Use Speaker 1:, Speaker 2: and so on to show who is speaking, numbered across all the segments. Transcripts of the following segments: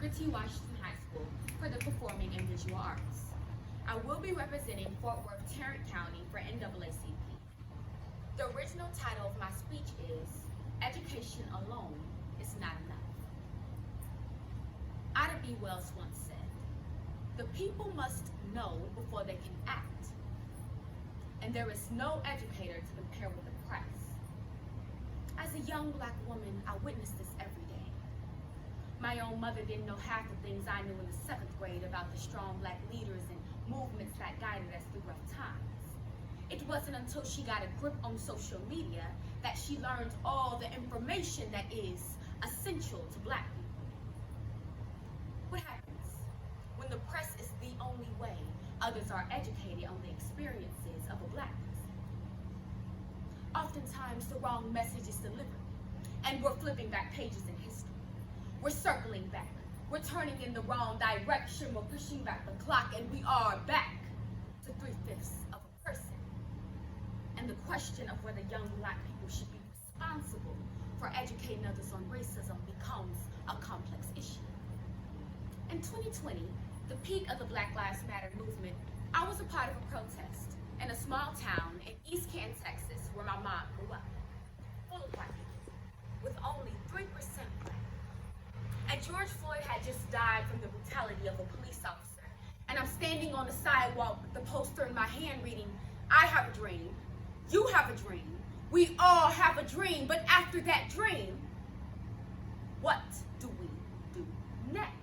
Speaker 1: Booker T. Washington High School for the Performing and Visual Arts. I will be representing Fort Worth, Tarrant County for NAACP. The original title of my speech is, Education Alone is Not Enough. Ida B. Wells once said, the people must know before they can act, and there is no educator to compare with the press. As a young Black woman, I witnessed this every day. My own mother didn't know half the things I knew in the 7th grade about the strong Black leaders and movements that guided us through rough times. It wasn't until she got a grip on social media that she learned all the information that is essential to Black people. What happens when the press is the only way others are educated on the experiences of a Black person? Oftentimes the wrong message is delivered, and we're flipping back pages in history. We're circling back. We're turning in the wrong direction. We're pushing back the clock, and we are back to 3/5 of a person. And the question of whether young Black people should be responsible for educating others on racism becomes a complex issue. In 2020, the peak of the Black Lives Matter movement, I was a part of a protest in a small town in East Canton, Texas, where my mom grew up, full of Black people, with only 3% Black. And George Floyd had just died from the brutality of a police officer, and I'm standing on the sidewalk with the poster in my hand reading, I have a dream, you have a dream, we all have a dream, but after that dream, what do we do next?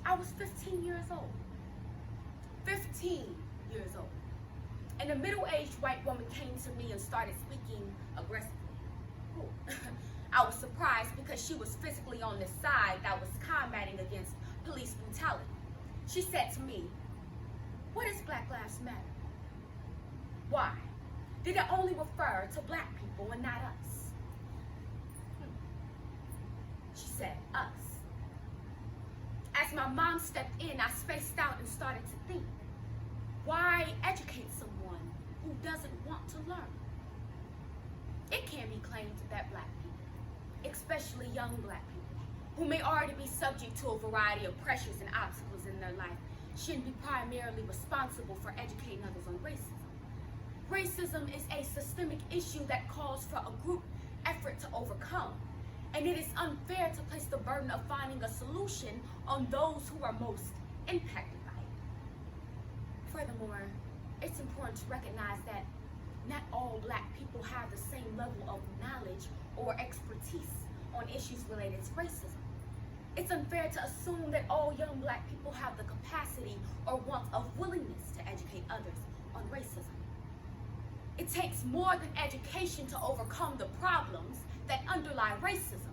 Speaker 1: I was 15 years old. 15 years old. And a middle-aged white woman came to me and started speaking aggressively. I was surprised because she was physically on the side that was combating against police brutality. She said to me, what is Black Lives Matter? Why? Did it only refer to Black people and not us? She said, us. As my mom stepped in, I spaced out and started to think, why educate someone who doesn't want to learn? It can be claimed that Black people, especially young Black people, who may already be subject to a variety of pressures and obstacles in their life, shouldn't be primarily responsible for educating others on racism. Racism is a systemic issue that calls for a group effort to overcome, and it is unfair to place the burden of finding a solution on those who are most impacted by it. Furthermore, it's important to recognize that not all Black people have the same level of knowledge or expertise on issues related to racism. It's unfair to assume that all young Black people have the capacity or want of willingness to educate others on racism. It takes more than education to overcome the problems that underlie racism.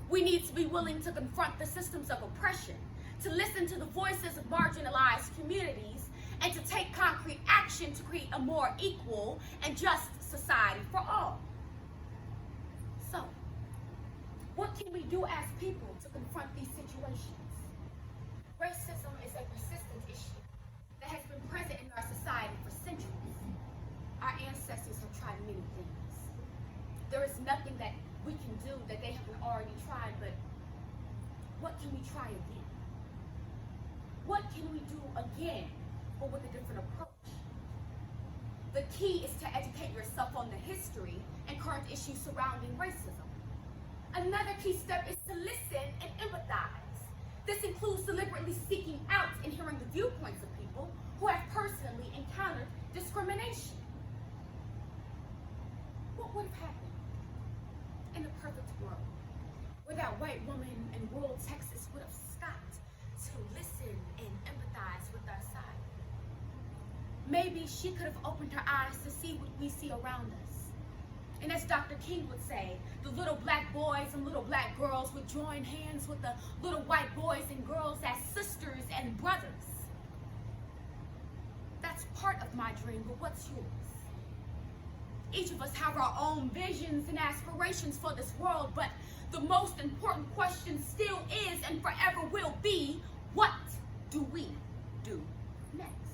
Speaker 1: We need to be willing to confront the systems of oppression, to listen to the voices of marginalized communities, and to take concrete action to create a more equal and just society for all. So, what can we do as people to confront these situations? Racism is a persistent issue that has been present in our society for centuries. Our ancestors have tried many things. There is nothing that we can do that they haven't already tried, but what can we try again? What can we do again, but with a different approach? The key is to educate yourself on the history and current issues surrounding racism. Another key step is to listen and empathize. This includes deliberately seeking out and hearing the viewpoints of people who have personally encountered discrimination. What would have happened in a perfect world where that white woman in rural Texas would have stopped to listen and empathize with our side? Maybe she could have opened her eyes to see what we see around us. And as Dr. King would say, the little Black boys and little Black girls would join hands with the little white boys and girls as sisters and brothers. That's part of my dream, but what's yours? Each of us have our own visions and aspirations for this world, but the most important question still is and forever will be, what do we do next?